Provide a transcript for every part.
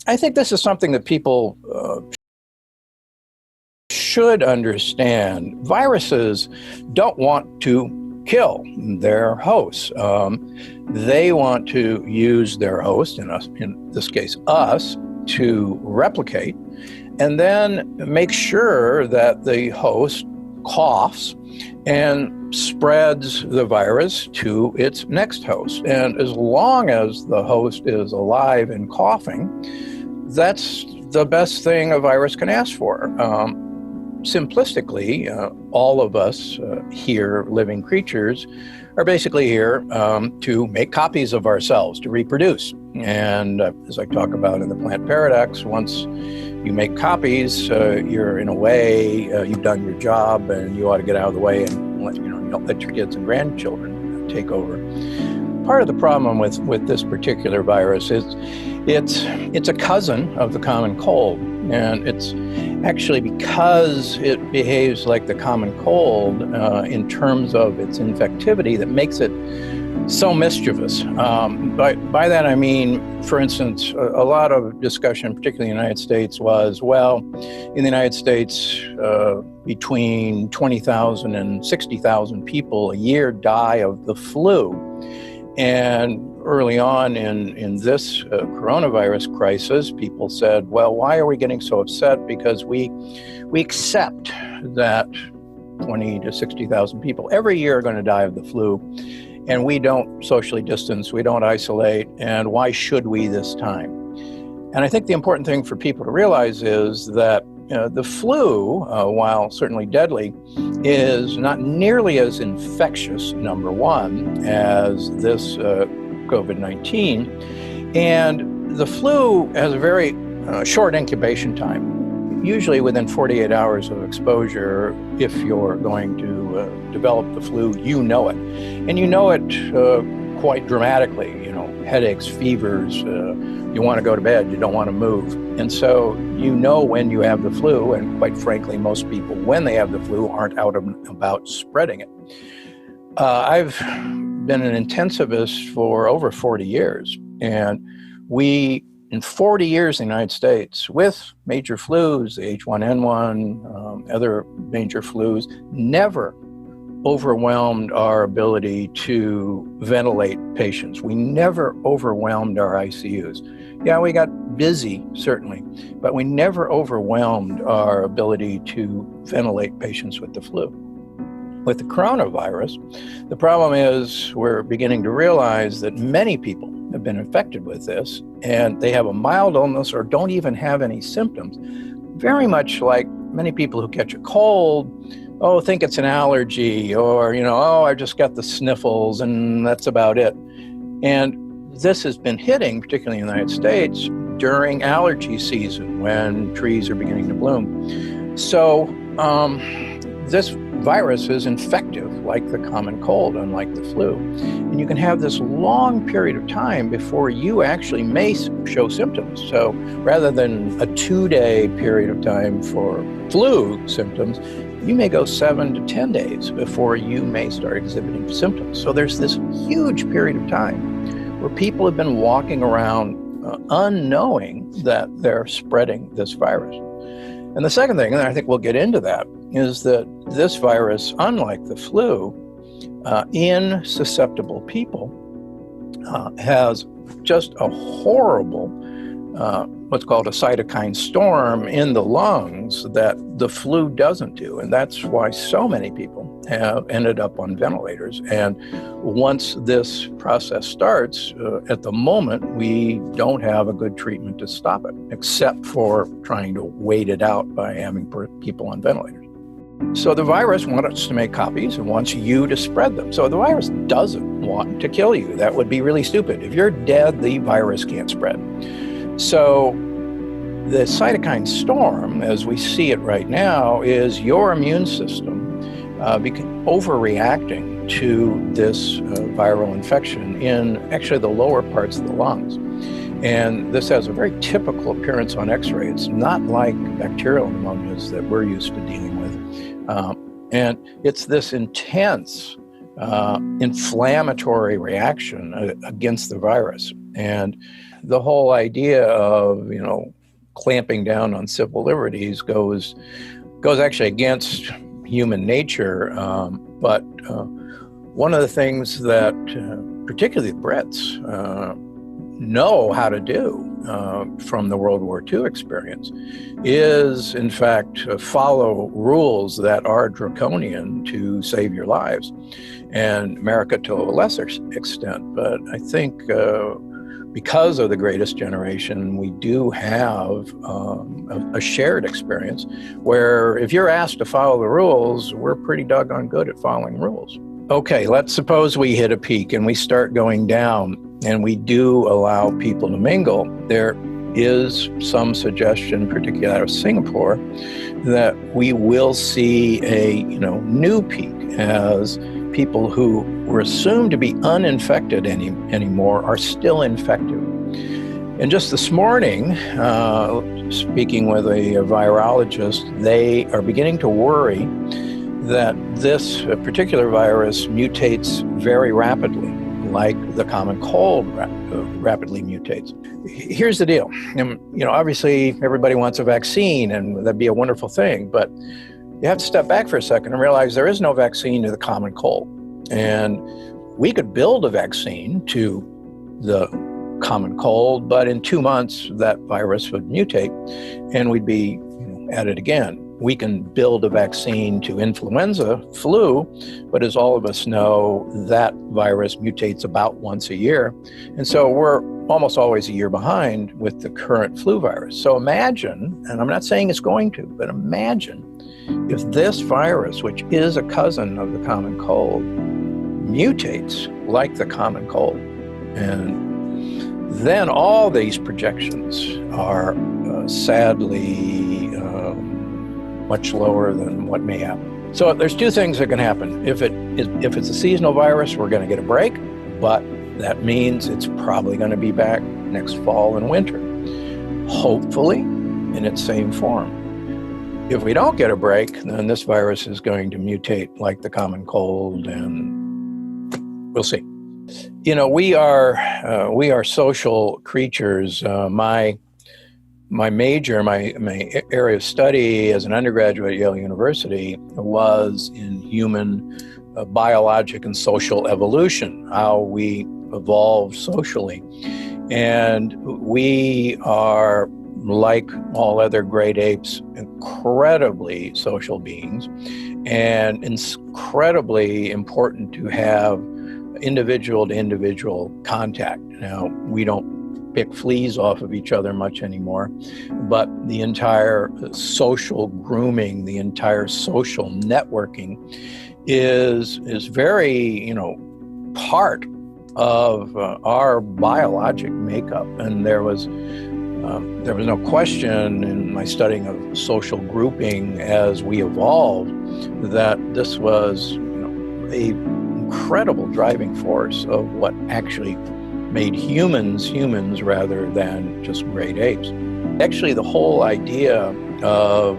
I think this is something that people should understand. Viruses don't want to kill their hosts. They want to use their host, in this case us, to replicate, and then make sure that the host coughs and spreads the virus to its next host. And as long as the host is alive and coughing, that's the best thing a virus can ask for. Simplistically, all of us here, living creatures, are basically here to make copies of ourselves, to reproduce. And as I talk about in the plant paradox, once you make copies, you're in a way, you've done your job, and you ought to get out of the way and don't let your kids and grandchildren take over. Part of the problem with this particular virus is it's a cousin of the common cold, and it's actually because it behaves like the common cold in terms of its infectivity that makes it so mischievous. By that I mean, for instance, a lot of discussion, particularly in the United States, was, well, in the United States, between 20,000 and 60,000 people a year die of the flu. And early on in this coronavirus crisis, people said, well, why are we getting so upset? Because we accept that 20 to 60,000 people every year are going to die of the flu, and we don't socially distance, we don't isolate, and why should we this time? And I think the important thing for people to realize is that the flu, while certainly deadly, is not nearly as infectious, number one, as this COVID-19. And the flu has a very short incubation time, usually within 48 hours of exposure. If you're going to develop the flu, you know it. And you know it quite dramatically, headaches, fevers, you want to go to bed, you don't want to move. And so you know when you have the flu, and quite frankly, most people, when they have the flu, aren't out about spreading it. I've been an intensivist for over 40 years, and we, in 40 years in the United States, with major flus, the H1N1, other major flus, never overwhelmed our ability to ventilate patients. We never overwhelmed our ICUs. Yeah, we got busy, certainly, but we never overwhelmed our ability to ventilate patients with the flu. With the coronavirus, the problem is we're beginning to realize that many people have been infected with this, and they have a mild illness or don't even have any symptoms. Very much like many people who catch a cold, think it's an allergy, or, I just got the sniffles and that's about it. And this has been hitting, particularly in the United States, during allergy season when trees are beginning to bloom. So this virus is infective like the common cold, unlike the flu. And you can have this long period of time before you actually may show symptoms. So rather than a 2-day period of time for flu symptoms, you may go 7 to 10 days before you may start exhibiting symptoms. So there's this huge period of time where people have been walking around unknowing that they're spreading this virus. And the second thing, and I think we'll get into that, is that this virus, unlike the flu, in susceptible people, has just a horrible, what's called a cytokine storm in the lungs that the flu doesn't do. And that's why so many people have ended up on ventilators. And once this process starts, at the moment, we don't have a good treatment to stop it, except for trying to wait it out by having people on ventilators. So the virus wants us to make copies and wants you to spread them. So the virus doesn't want to kill you. That would be really stupid. If you're dead, the virus can't spread. So the cytokine storm, as we see it right now, is your immune system overreacting to this viral infection in actually the lower parts of the lungs. And this has a very typical appearance on X-ray. It's not like bacterial pneumonias that we're used to dealing with. And it's this intense inflammatory reaction against the virus. And the whole idea of, clamping down on civil liberties goes actually against human nature. But one of the things that particularly the Brits know how to do from the World War II experience is, in fact, follow rules that are draconian to save your lives, and America to a lesser extent. But I think because of the Greatest Generation, we do have a shared experience where if you're asked to follow the rules, we're pretty doggone good at following rules. Okay, let's suppose we hit a peak and we start going down, and we do allow people to mingle. There is some suggestion, particularly out of Singapore, that we will see a new peak as people who were assumed to be uninfected anymore are still infected. And just this morning, speaking with a virologist, they are beginning to worry that this particular virus mutates very rapidly, like the common cold rapidly mutates. Here's the deal. Obviously everybody wants a vaccine, and that'd be a wonderful thing, but you have to step back for a second and realize there is no vaccine to the common cold. And we could build a vaccine to the common cold, but in 2 months that virus would mutate and we'd be at it again. We can build a vaccine to influenza, flu, but as all of us know, that virus mutates about once a year. And so we're almost always a year behind with the current flu virus. So imagine, and I'm not saying it's going to, but imagine if this virus, which is a cousin of the common cold, mutates like the common cold. And then all these projections are sadly much lower than what may happen. So there's two things that can happen. If it's a seasonal virus, we're going to get a break, but that means it's probably going to be back next fall and winter, hopefully in its same form. If we don't get a break, then this virus is going to mutate like the common cold, and we'll see. We are social creatures. My major, my area of study as an undergraduate at Yale University was in human biologic and social evolution, how we evolved socially. And we are, like all other great apes, incredibly social beings, and incredibly important to have individual-to-individual contact. Now, we don't pick fleas off of each other much anymore, but the entire social grooming, the entire social networking is very, part of our biologic makeup. And there was no question in my studying of social grouping as we evolved that this was, a incredible driving force of what actually made humans rather than just great apes. Actually, the whole idea of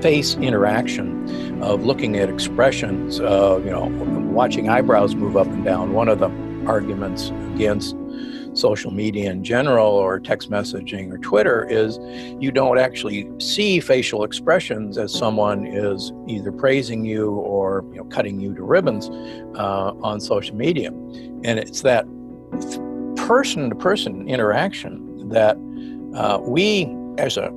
face interaction, of looking at expressions, of watching eyebrows move up and down. One of the arguments against social media in general, or text messaging or Twitter, is you don't actually see facial expressions as someone is either praising you or cutting you to ribbons on social media. And it's that person-to-person interaction that we as a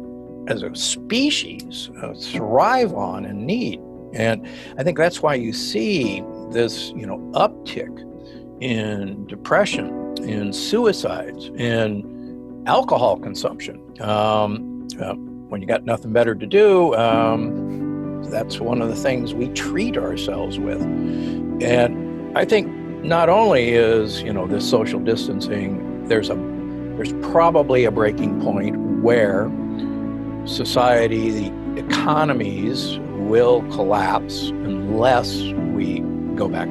species thrive on and need. And I think that's why you see this uptick in depression, in suicides, in alcohol consumption. When you got nothing better to do, that's one of the things we treat ourselves with. And I think not only is this social distancing, there's probably a breaking point where society, the economies will collapse unless we go back